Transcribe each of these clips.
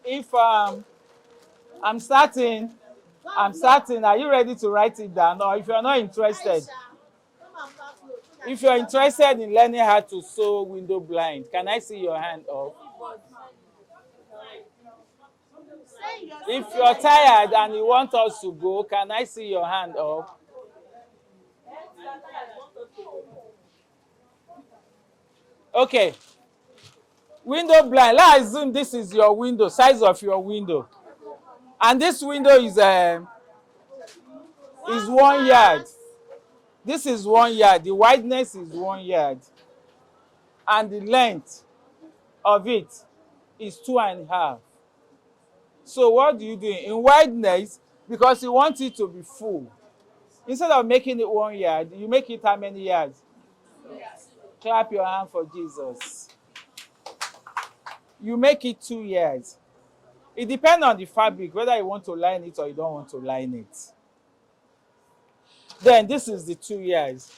if I'm starting, are you ready to write it down? Or if you're not interested, if you're interested in learning how to sew window blind, can I see your hand up? If you're tired and you want us to go, can I see your hand up? Okay. Window blind. Let's assume this is your window, size of your window. And this window is 1 yard. This is 1 yard. The wideness is 1 yard. And the length of it is 2.5. So what do you do? In wideness, because you want it to be full, instead of making it 1 yard, you make it how many yards? Clap your hand for Jesus. You make it 2 yards. It depends on the fabric, whether you want to line it or you don't want to line it. Then this is the 2 yards.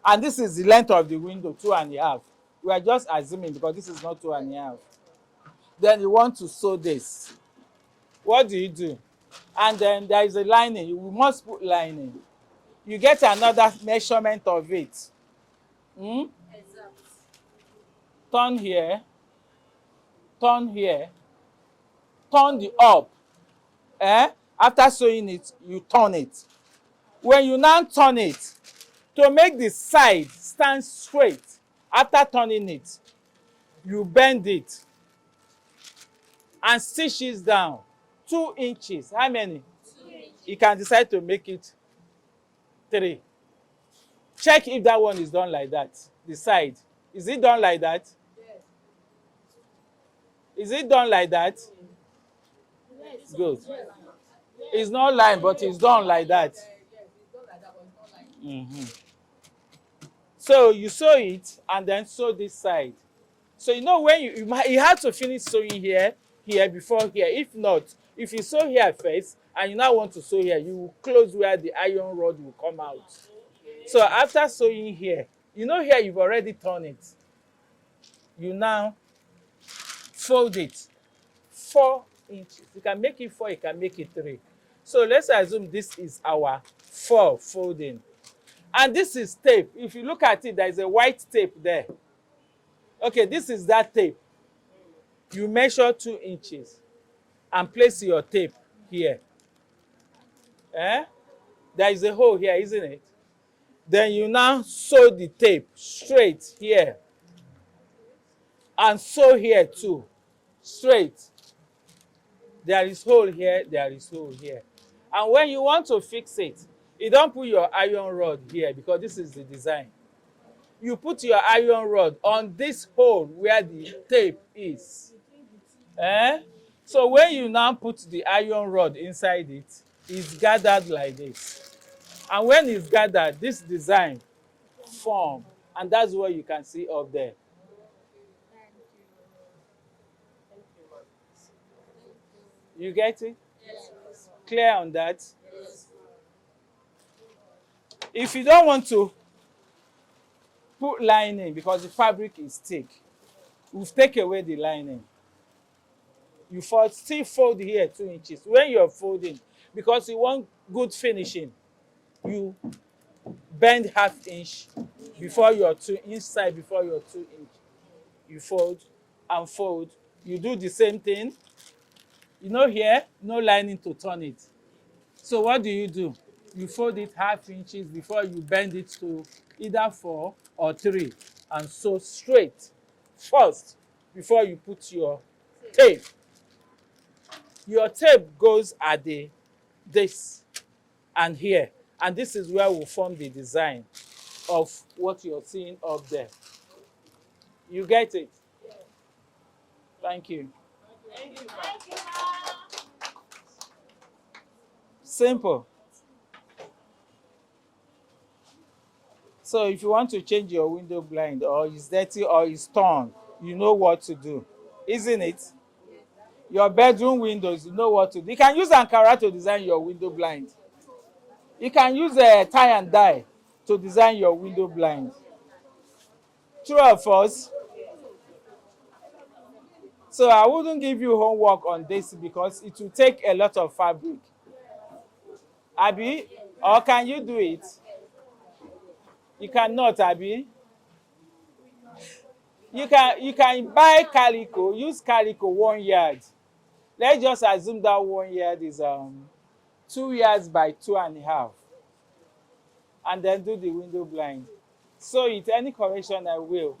And this is the length of the window, 2.5. We are just assuming because this is not 2.5. Then you want to sew this. What do? And then there is a lining. You must put lining. You get another measurement of it. Exact. Turn here. Turn here. Turn the up. After sewing it, you turn it. When you now turn it, to make the side stand straight, after turning it, you bend it and stitch it down 2 inches. How many? 2 inches. You can decide to make it 3. Check if that one is done like that. The side. Is it done like that? Yes. Is it done like that? Yes. Good. It's not lined, but it's done like that. Yes, it's done like that, but it's not like So you sew it and then sew this side. So you know when you have to finish sewing here before here. If not, if you sew here first and you now want to sew here, you will close where the iron rod will come out. So after sewing here, you know here you've already turned it. You now fold it 4 inches. You can make it 4, you can make it 3. So let's assume this is our 4 folding. And this is tape. If you look at it, there is a white tape there. Okay, this is that tape. You measure 2 inches and place your tape here. There is a hole here, isn't it? Then you now sew the tape straight here. And sew here too. Straight. There is hole here, there is hole here. And when you want to fix it, you don't put your iron rod here because this is the design. You put your iron rod on this hole where the tape is. So when you now put the iron rod inside it, it's gathered like this. And when it's gathered, this design form. And that's what you can see up there. You get it? Yes. Clear on that? Yes. If you don't want to put lining because the fabric is thick, we'll take away the lining. You still fold here 2 inches. When you're folding, because you want good finishing, you bend 1/2 inch before your 2 inch side, before your 2 inch. You fold and fold. You do the same thing. You know here, no lining to turn it. So what do? You fold it 1/2 inches before you bend it to either 4 or 3 and sew straight first before you put your tape. Your tape goes at this and here, and this is where we'll form the design of what you're seeing up there. You get it? Yes. Thank you. Thank you. Simple. So if you want to change your window blind or it's dirty or it's torn, you know what to do, isn't it? Your bedroom windows, you know what to do. You can use Ankara to design your window blind. You can use a tie and dye to design your window blind. True or false? So I wouldn't give you homework on this because it will take a lot of fabric. Abi, or can you do it? You cannot, Abi. You can buy calico, use calico 1 yard. Let's just assume that 1 yard is 2 yards by 2.5, and then do the window blind. So it any correction I will.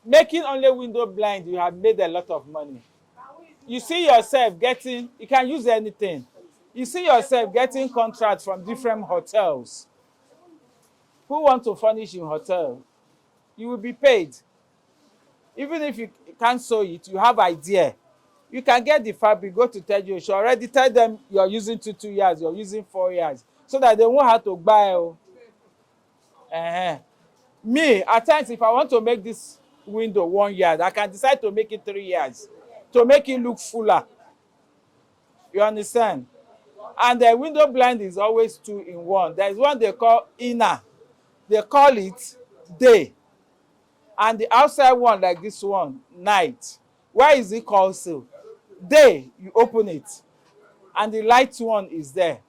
Making only window blind, you have made a lot of money. You see yourself getting, you can use anything. You see yourself getting contracts from different hotels. Who want to furnish in hotel? You will be paid. Even if you can't sew it, you have idea. You can get the fabric, go to Tejo. You already tell them you're using 2 years, you're using 4 years, so that they won't have to buy. Me, at times, if I want to make this window 1 yard, I can decide to make it 3 years to make it look fuller. You understand? And the window blind is always 2 in 1. There is one they call inner. They call it day. And the outside one, like this one, night. Why is it called so? Day, you open it, and the light one is there.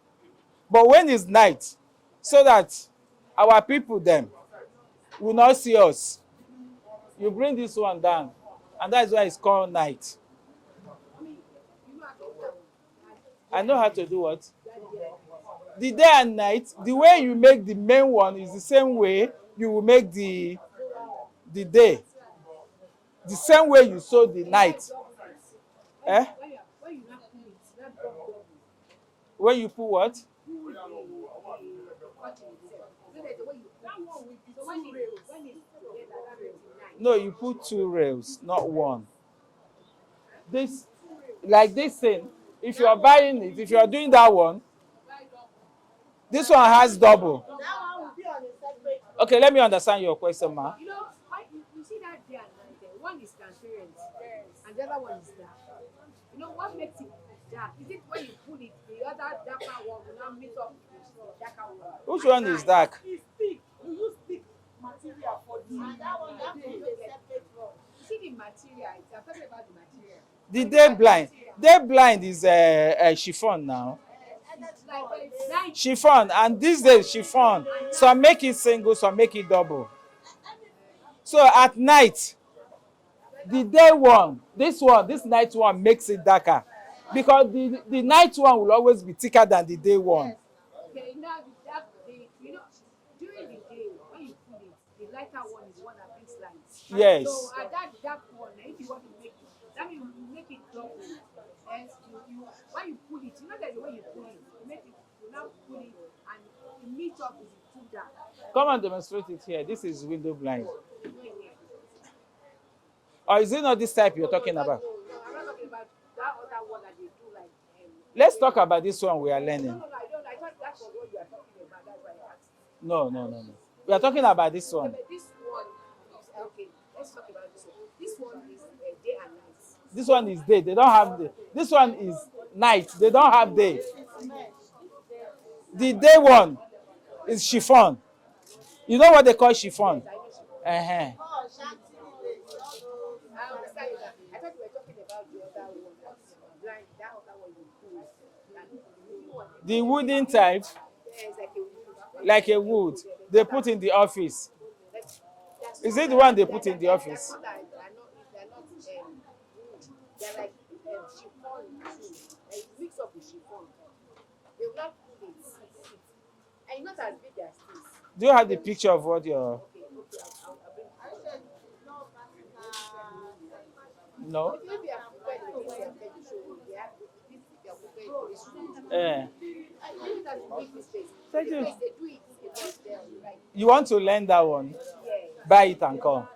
But when it's night, so that our people them will not see us, you bring this one down, and that's why it's called night. I know how to do what? The day and night, the way you make the main one is the same way you will make the day. The same way you sew the night. Eh? When you put what? No, you put 2 rails, not 1. This, like this thing, if you are buying it, if you are doing that one, this one has double. Okay, let me understand your question, ma. You know, you see that day and night there. One is transparent, and the other one is dark. You know what makes it dark? Is it when you pull it, the other darker one will now meet up with the darker one? Which one is dark? It's thick. You use thick material for the. And that one, that one is a separate one. You see the material. I'm talking about the material. The day blind. Day blind is a chiffon now. Like, Chiffon, and these days chiffon. Some make it single, some make it double. So at night, the day one, this night one makes it darker. Because the night one will always be thicker than the day one. okay, now you know, during the day when you pull it, the lighter one is the one that brings light. Yes. So at that dark one, if you want to make it, that means you make it double. And you when you pull it, you know that the way you pull it, you make it, you now pull it and you meet up with the two dark. Come and demonstrate it here. This is window blind. Or is it not this type you're talking about? No, I'm not talking about that other one that they do like. Let's talk about this one we are learning. No, I don't. I thought that was what you are talking about. That's why I asked. No. We are talking about this one. Okay, but this one is okay. Let's talk about this one. This one is day and night. This one is day. They don't have day. This one is night. They don't have day. The day one is chiffon. You know what they call chiffon? I understand that. I thought we were talking about the other one that's blind. That other one you pull. And The wooden type, it's like a wood. like a wood, they put in the office. Is it the one they put in the office? They're like chiffon too. Like mix up with chiffon. They will not pull it. And not as big as this. Do you have the picture of what you're... I'll bring it. No? Maybe I'm prepared to do something to show you. Yeah, this they are prepared to do. You that you make mistakes. Thank you. Because they do it, it's there, right? You want to learn that one? Yeah. Buy it and come.